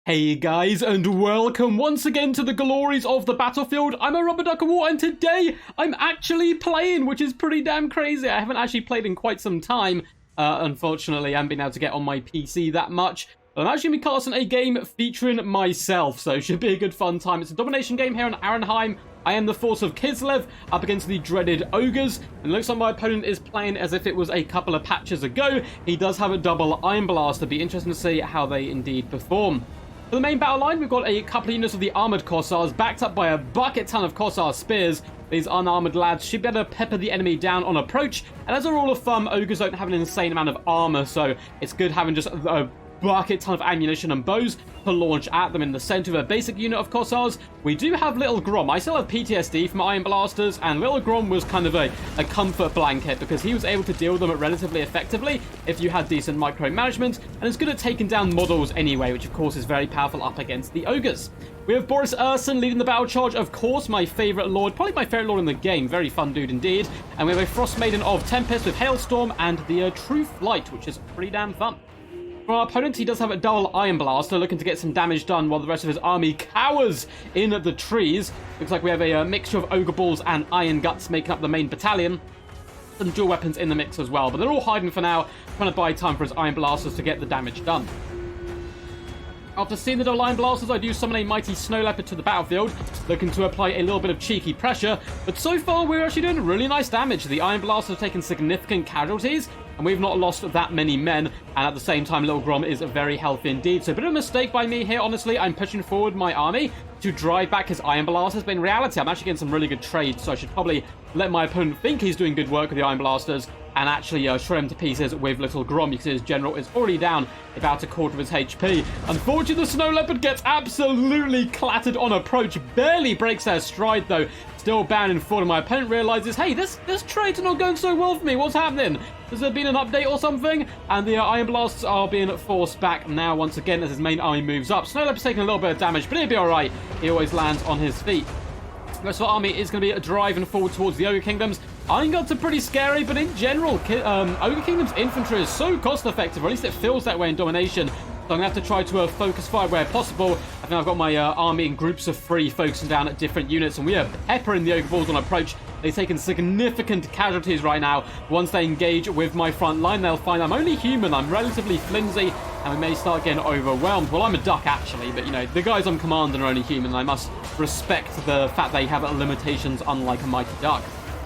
Hey guys, and welcome once again to the glories of the battlefield. I'm a Rubber Duck of War, and today I'm actually playing, which is pretty damn crazy. I haven't actually played in quite some time. Unfortunately, I haven't been able to get on my PC that much. But I'm actually going to be casting a game featuring myself, so it should be a good fun time. It's a domination game here on Arnheim. I am the force of Kislev up against the dreaded Ogres, and it looks like my opponent is playing as if it was a couple of patches ago. He does have a double Iron Blast. It'll be interesting to see how they indeed perform. For the main battle line, we've got a couple of units of the Armoured Corsairs, backed up by a bucket ton of Corsair Spears. These unarmoured lads should be able to pepper the enemy down on approach, and as a rule of thumb, Ogres don't have an insane amount of armour, so it's good having just a bucket ton of ammunition and bows to launch at them in the center of a basic unit of Corsairs. We do have Little Grom. I still have PTSD from Iron Blasters, and Little Grom was kind of a comfort blanket because he was able to deal with them relatively effectively if you had decent micromanagement, and is good at taking down models anyway, which of course is very powerful up against the Ogres. We have Boris Urson leading the battle charge, of course, my favourite lord, probably my favourite lord in the game, very fun dude indeed. And we have a Frost Maiden of Tempest with Hailstorm and the True Flight, which is pretty damn fun. For our opponent, he does have a double Iron Blaster, looking to get some damage done while the rest of his army cowers in the trees. Looks like we have a mixture of Ogre Balls and Iron Guts making up the main battalion. Some dual weapons in the mix as well, but they're all hiding for now, trying to buy time for his Iron Blasters to get the damage done. After seeing the double Iron Blasters, I do summon a mighty Snow Leopard to the battlefield, looking to apply a little bit of cheeky pressure, but so far we're actually doing really nice damage. The Iron Blasters have taken significant casualties, and we've not lost that many men, and at the same time, Little Grom is very healthy indeed. So a bit of a mistake by me here, honestly. I'm pushing forward my army to drive back his Iron Blasters, but in reality, I'm actually getting some really good trades, so I should probably let my opponent think he's doing good work with the Iron Blasters, and actually shred him to pieces with Little Grom, because his general is already down about a quarter of his HP. Unfortunately, the Snow Leopard gets absolutely clattered on approach, barely breaks their stride though, still bound and forward. My opponent realizes, hey, this trade's not going so well for me, what's happening? Has there been an update or something? And the Iron Blasts are being forced back now once again as his main army moves up. Snow Leopard's taking a little bit of damage, but he'll be alright. He always lands on his feet. The rest of our army is going to be driving forward towards the Ogre Kingdoms. Iron Guts are pretty scary, but in general, Ogre Kingdom's infantry is so cost-effective, or at least it feels that way in Domination. So I'm going to have to try to focus fire where possible. I think I've got my army in groups of 3 focusing down at different units, and we are peppering the Ogre Balls on approach. They've taken significant casualties right now. Once they engage with my front line, they'll find I'm only human, I'm relatively flimsy, and we may start getting overwhelmed. Well, I'm a duck, actually, but, you know, the guys I'm commanding are only human, and I must respect the fact they have limitations unlike a mighty duck.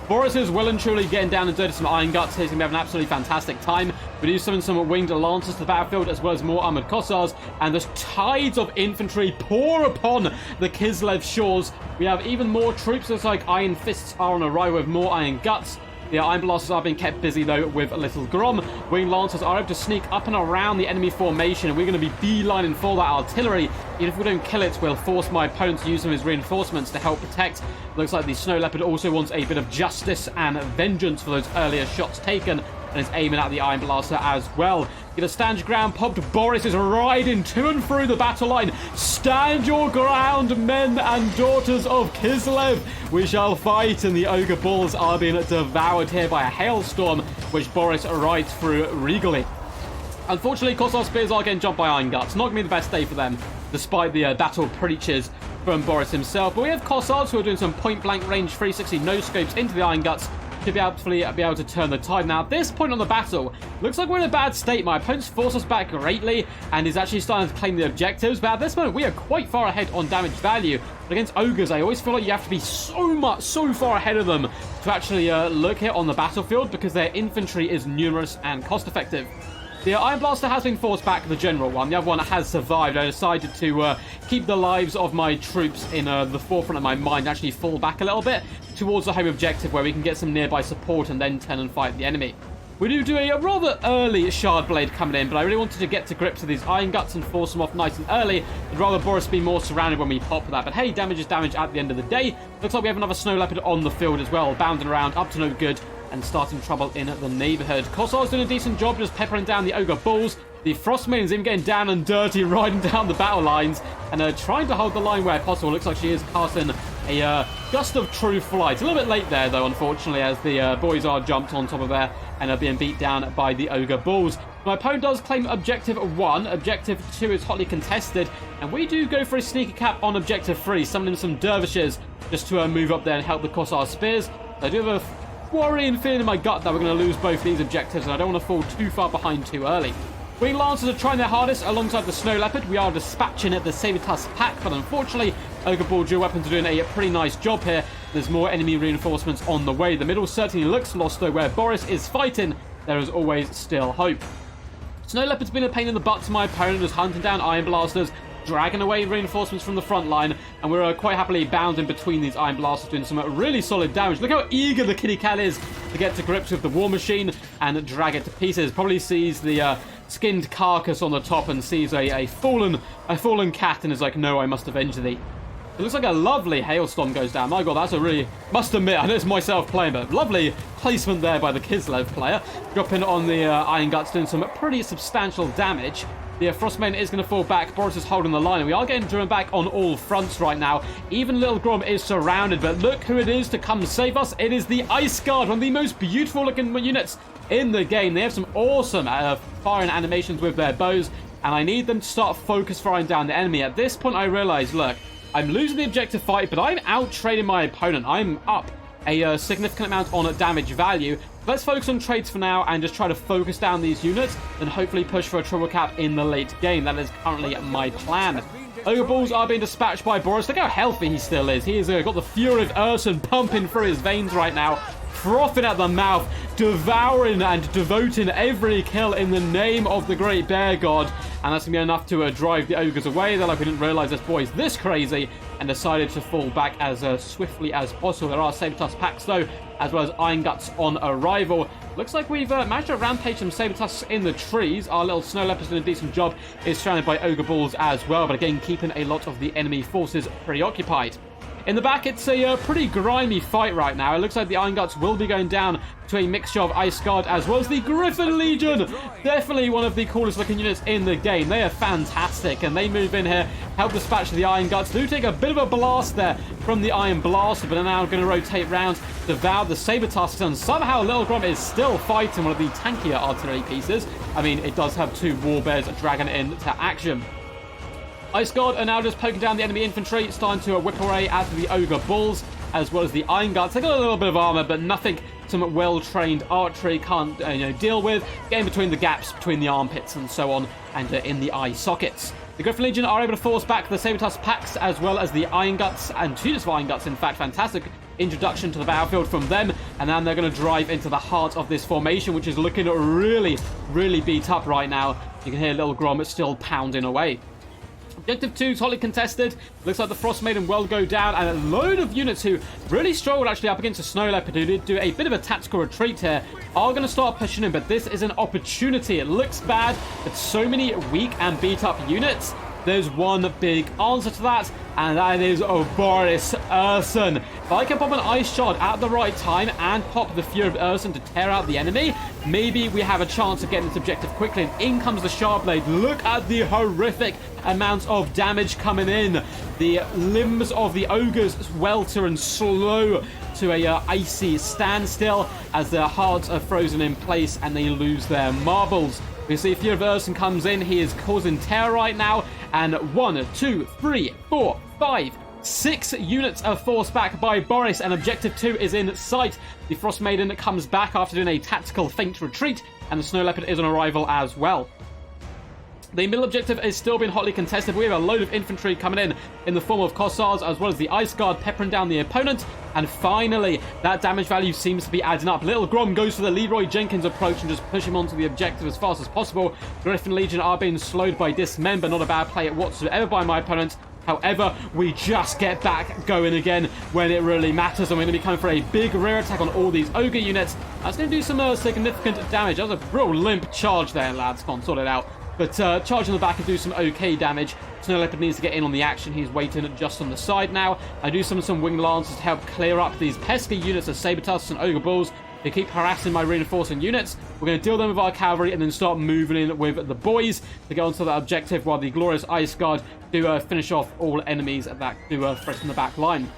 Boris is well and truly getting down and dirty some Iron Guts. He's going to be having an absolutely fantastic time. We do summon some Winged Lancers to the battlefield, as well as more Armoured Corsairs, and the tides of infantry pour upon the Kislev shores. We have even more troops. Looks like Iron Fists are on arrival with more Iron Guts. The Iron Blasters are being kept busy, though, with Little Grom. Winged Lancers are able to sneak up and around the enemy formation, and we're going to be beelining for that artillery. Even if we don't kill it, we'll force my opponent to use some of his reinforcements to help protect. Looks like the Snow Leopard also wants a bit of justice and vengeance for those earlier shots taken, and is aiming at the Iron Blaster as well. Get a stand your ground popped. Boris is riding to and through the battle line. Stand your ground, men and daughters of Kislev. We shall fight, and the Ogre Balls are being devoured here by a hailstorm, which Boris rides through regally. Unfortunately, Corsair Spears are getting jumped by Iron Guts. Not going to be the best day for them, despite the battle preaches from Boris himself. But we have Corsairs who are doing some point-blank range 360 no-scopes into the Iron Guts to be able to turn the tide. Now, at this point on the battle, looks like we're in a bad state. My opponent's forced us back greatly and is actually starting to claim the objectives. But at this moment, we are quite far ahead on damage value. But against Ogres, I always feel like you have to be so far ahead of them to actually look here on the battlefield, because their infantry is numerous and cost-effective. The Iron Blaster has been forced back, the general one. The other one has survived. I decided to keep the lives of my troops in the forefront of my mind, actually fall back a little bit towards the home objective where we can get some nearby support and then turn and fight the enemy. We do a rather early Shard Blade coming in, but I really wanted to get to grips with these Iron Guts and force them off nice and early. I'd rather Boris be more surrounded when we pop for that. But hey, damage is damage at the end of the day. Looks like we have another Snow Leopard on the field as well, bounding around, up to no good, and starting trouble in the neighborhood. Corsairs doing a decent job just peppering down the Ogre Balls. The Frost Maiden's even getting down and dirty, riding down the battle lines, and trying to hold the line where possible. Looks like she is casting a gust of True Flight. A little bit late there, though, unfortunately, as the boys are jumped on top of there and are being beat down by the Ogre Balls. My opponent does claim objective 1. Objective 2 is hotly contested. And we do go for a sneaky cap on objective 3, summoning some dervishes just to move up there and help the Kossar spears. I do have a worrying feeling in my gut that we're going to lose both these objectives, and I don't want to fall too far behind too early. Wing Lancers are trying their hardest alongside the Snow Leopard. We are dispatching the Saber-Tusk pack, but unfortunately, Ogre Ball dual weapons are doing a pretty nice job here. There's more enemy reinforcements on the way. The middle certainly looks lost, though. Where Boris is fighting, there is always still hope. Snow Leopard's been a pain in the butt to my opponent, just hunting down Iron Blasters, dragging away reinforcements from the front line, and we're quite happily bound in between these Iron Blasters, doing some really solid damage. Look how eager the kitty cat is to get to grips with the War Machine and drag it to pieces. Probably sees the skinned carcass on the top and sees a fallen cat and is like, no, I must avenge thee. It looks like a lovely hailstorm goes down. My god, that's a really... Must admit, I know it's myself playing, but lovely placement there by the Kislev player. Dropping on the Iron Guts, doing some pretty substantial damage. The Frostmaiden is going to fall back. Boris is holding the line, and we are getting driven back on all fronts right now. Even Little Grom is surrounded, but look who it is to come save us. It is the Ice Guard, one of the most beautiful looking units in the game. They have some awesome firing animations with their bows, and I need them to start focus firing down the enemy. At this point, I realize, look, I'm losing the objective fight, but I'm out-trading my opponent. I'm up a significant amount on damage value. Let's focus on trades for now and just try to focus down these units and hopefully push for a triple cap in the late game. That is currently my plan. Ogre Balls are being dispatched by Boris. Look how healthy he still is. He has got the fury of Urson pumping through his veins right now, frothing at the mouth, devouring and devoting every kill in the name of the Great Bear God. And that's going to be enough to drive the Ogres away. They're like, we didn't realize this boy's this crazy, and decided to fall back as swiftly as possible. There are Saber-Tusk packs, though, as well as Iron Guts on arrival. Looks like we've managed to rampage some Saber-Tusks in the trees. Our little Snow Leopard's doing a decent job. Is surrounded by Ogre Balls as well, but again, keeping a lot of the enemy forces preoccupied. In the back, it's a pretty grimy fight right now. It looks like the Iron Guts will be going down to a mixture of Ice Guard as well as the Griffin Legion. Definitely one of the coolest looking units in the game. They are fantastic, and they move in here, help dispatch the Iron Guts. Do take a bit of a blast there from the Iron Blaster, but are now going to rotate round, devour the Saber-Tusks, and somehow Little Grom is still fighting one of the tankier artillery pieces. I mean, it does have two War Bears dragging it into action. Ice Guard are now just poking down the enemy infantry, starting to whip away at the Ogre Bulls, as well as the Iron Guards. They got a little bit of armor, but nothing some well-trained archery can't deal with. Getting between the gaps, between the armpits and so on, and in the eye sockets. The Griffin Legion are able to force back the Saber-Tusk packs, as well as the Iron Guts, and two just Iron Guts, in fact. Fantastic introduction to the battlefield from them, and then they're going to drive into the heart of this formation, which is looking really, really beat up right now. You can hear Little Grom still pounding away. Objective 2 is hotly contested. Looks like the Frostmaiden will go down, and a load of units who really struggled actually up against a Snow Leopard, who did do a bit of a tactical retreat here, are going to start pushing in, but this is an opportunity. It looks bad, but so many weak and beat up units. There's one big answer to that, and that is Boris Urson. If I can pop an Ice Shard at the right time and pop the Fury of Urson to tear out the enemy, maybe we have a chance of getting this objective quickly. And in comes the Shard Blade. Look at the horrific amounts of damage coming in. The limbs of the Ogres welter and slow to a icy standstill as their hearts are frozen in place and they lose their marbles. We see Fury of Urson comes in. He is causing terror right now. And 1, 2, 3, 4, 5, 6 units are forced back by Boris, and Objective 2 is in sight. The Frostmaiden comes back after doing a tactical feint retreat, and the Snow Leopard is on arrival as well. The middle objective is still being hotly contested. We have a load of infantry coming in the form of Kossars, as well as the Ice Guard peppering down the opponent. And finally, that damage value seems to be adding up. Little Grom goes for the Leroy Jenkins approach and just push him onto the objective as fast as possible. Griffin Legion are being slowed by Dismember. Not a bad play whatsoever by my opponent. However, we just get back going again when it really matters, and we're going to be coming for a big rear attack on all these Ogre units. That's going to do some significant damage. That was a real limp charge there, lads. Come on, sort it out. But charge on the back and do some okay damage. Snow Leopard needs to get in on the action. He's waiting just on the side now. I do some Winged Lancers to help clear up these pesky units of Saber-Tusks and Ogre Bulls. They keep harassing my reinforcing units. We're going to deal them with our cavalry and then start moving in with the boys to get onto that objective, while the glorious Ice Guard do finish off all enemies that do threaten the back line.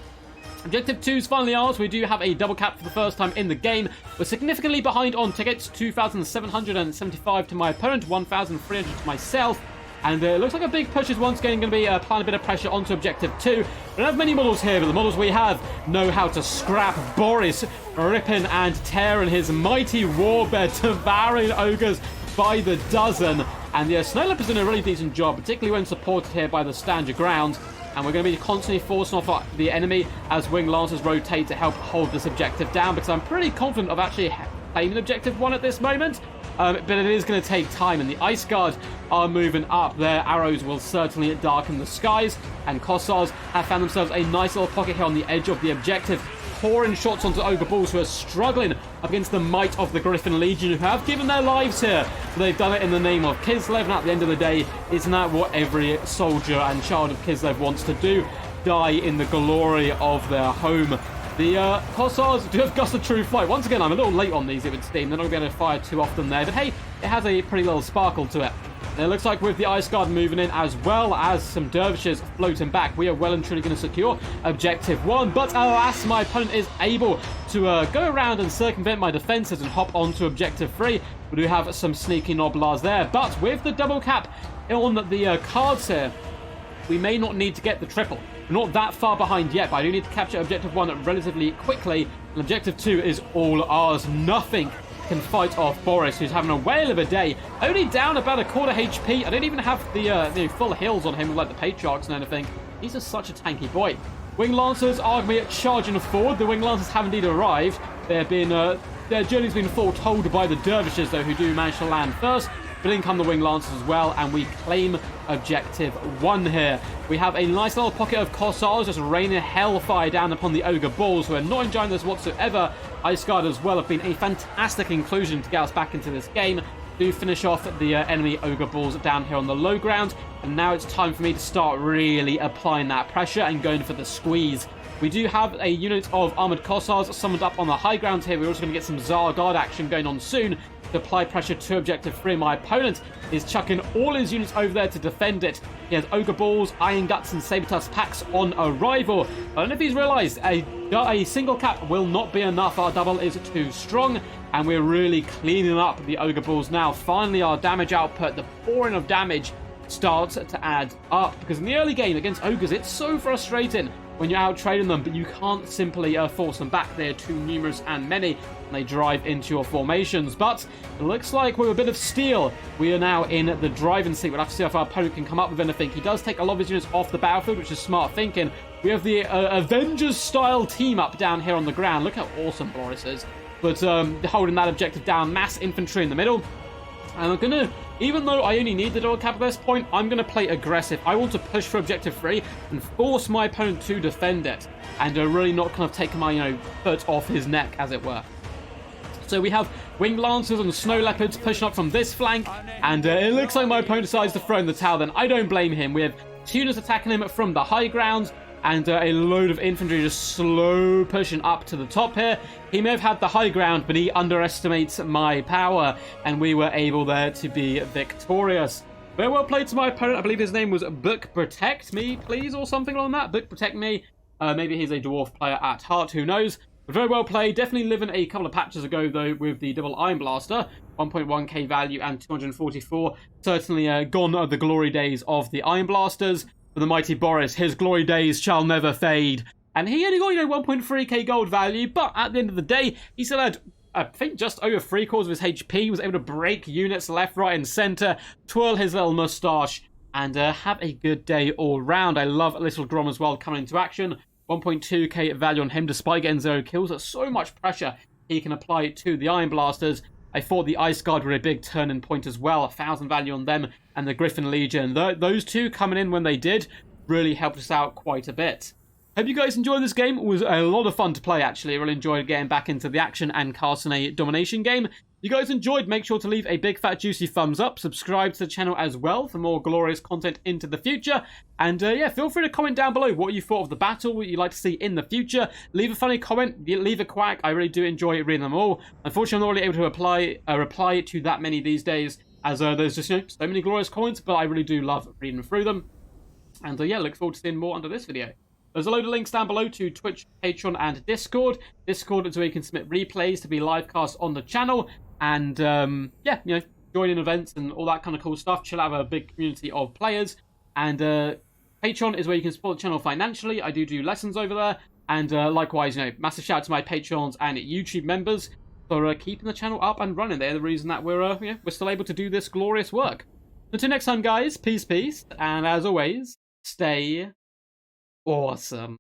Objective 2 is finally ours. We do have a double cap for the first time in the game. We're significantly behind on tickets, 2,775 to my opponent, 1,300 to myself. And it looks like a big push is once again going to be applying a bit of pressure onto Objective 2. We don't have many models here, but the models we have know how to scrap. Boris ripping and tearing his mighty warbed, devouring ogres by the dozen. And the Snow Leopard's doing a really decent job, particularly when supported here by the stand your ground. And we're going to be constantly forcing off the enemy as Wing Lancers rotate to help hold this objective down, because I'm pretty confident of actually claiming Objective 1 at this moment. But it is going to take time, and the Ice Guard are moving up. Their arrows will certainly darken the skies, and Kossars have found themselves a nice little pocket here on the edge of the objective, pouring shots onto Ogre Bulls, who are struggling against the might of the Griffin Legion, who have given their lives here. So they've done it in the name of Kislev, and at the end of the day, isn't that what every soldier and child of Kislev wants to do? Die in the glory of their home. The Kossars do have Gust of True Flight. Once again, I'm a little late on these, it would seem. They're not going to be able to fire too often there, but hey, it has a pretty little sparkle to it. And it looks like with the Ice Guard moving in, as well as some dervishes floating back, we are well and truly going to secure Objective 1. But alas, my opponent is able to go around and circumvent my defenses and hop onto Objective 3. We do have some sneaky Noblars there, but with the double cap on the cards here, we may not need to get the triple. We're not that far behind yet, but I do need to capture Objective 1 relatively quickly. And Objective 2 is all ours. Nothing can fight off Boris, who's having a whale of a day. Only down about a quarter HP. I don't even have the full heals on him like the Patriarchs and anything. He's just such a tanky boy. Wing Lancers are going to be charging forward. The Wing Lancers have indeed arrived. Their journey's been foretold by the Dervishes, though, who do manage to land first. But in come the Wing Lancers as well, and we claim Objective 1 here. We have a nice little pocket of Kossars just raining hellfire down upon the Ogre Bulls, who are not enjoying this whatsoever. Ice Guard as well have been a fantastic inclusion to get us back into this game. Do finish off the enemy Ogre Bulls down here on the low ground, and now it's time for me to start really applying that pressure and going for the squeeze. We do have a unit of Armoured Kossars summoned up on the high ground here. We're also going to get some Tsar Guard action going on soon to apply pressure to Objective 3. My opponent is chucking all his units over there to defend it. He has Ogre Balls, Iron Guts, and Sabertusk packs on arrival. I don't know if he's realised a single cap will not be enough. Our double is too strong, and we're really cleaning up the Ogre Balls now. Finally, our damage output, the pouring of damage, starts to add up, because in the early game against Ogres, it's so frustrating when you're out trading them, but you can't simply force them back. They're too numerous and many, and they drive into your formations. But it looks like with a bit of steel, we are now in the driving seat. We'll have to see if our opponent can come up with anything. He does take a lot of his units off the battlefield, which is smart thinking. We have the Avengers-style team up down here on the ground. Look how awesome Boris is. But holding that objective down, mass infantry in the middle. And I'm going to, even though I only need the double cap at this point, I'm going to play aggressive. I want to push for Objective 3 and force my opponent to defend it. And really not kind of take my, foot off his neck, as it were. So we have Winged Lancers and Snow Leopards pushing up from this flank. And it looks like my opponent decides to throw in the towel then. I don't blame him. We have tuners attacking him from the high ground. And a load of infantry just slow pushing up to the top here. He may have had the high ground, but he underestimates my power, and we were able there to be victorious. Very well played to my opponent. I believe his name was Book Protect Me, please, or something like that. Book Protect Me. Maybe he's a dwarf player at heart, who knows. But very well played. Definitely living a couple of patches ago, though, with the double Iron Blaster. 1.1k value and 244. Certainly gone are the glory days of the Iron Blasters. For the mighty Boris, his glory days shall never fade. And he only got, 1.3k gold value, but at the end of the day, he still had, I think, just over 3/4 of his HP, was able to break units left, right, and centre, twirl his little moustache, and have a good day all round. I love Little Grom as well coming into action. 1.2k value on him, despite getting 0 kills. That's so much pressure he can apply to the Iron Blasters. I thought the Ice Guard were a big turning point as well. 1,000 value on them and the Griffin Legion. Those two coming in when they did really helped us out quite a bit. Hope you guys enjoyed this game. It was a lot of fun to play, actually. I really enjoyed getting back into the action and casting a domination game. If you guys enjoyed, make sure to leave a big fat juicy thumbs up. Subscribe to the channel as well for more glorious content into the future. And yeah, feel free to comment down below what you thought of the battle, what you'd like to see in the future. Leave a funny comment, leave a quack. I really do enjoy reading them all. Unfortunately, I'm not really able to reply to that many these days, as there's just so many glorious comments, but I really do love reading through them. And yeah, look forward to seeing more under this video. There's a load of links down below to Twitch, Patreon, and Discord. Discord is where you can submit replays to be live cast on the channel. And, yeah, you know, join in events and all that kind of cool stuff. Chill out, have a big community of players. And Patreon is where you can support the channel financially. I do lessons over there. And likewise, you know, massive shout out to my Patrons and YouTube members for keeping the channel up and running. They're the reason that we're still able to do this glorious work. Until next time, guys, peace, and as always, stay awesome.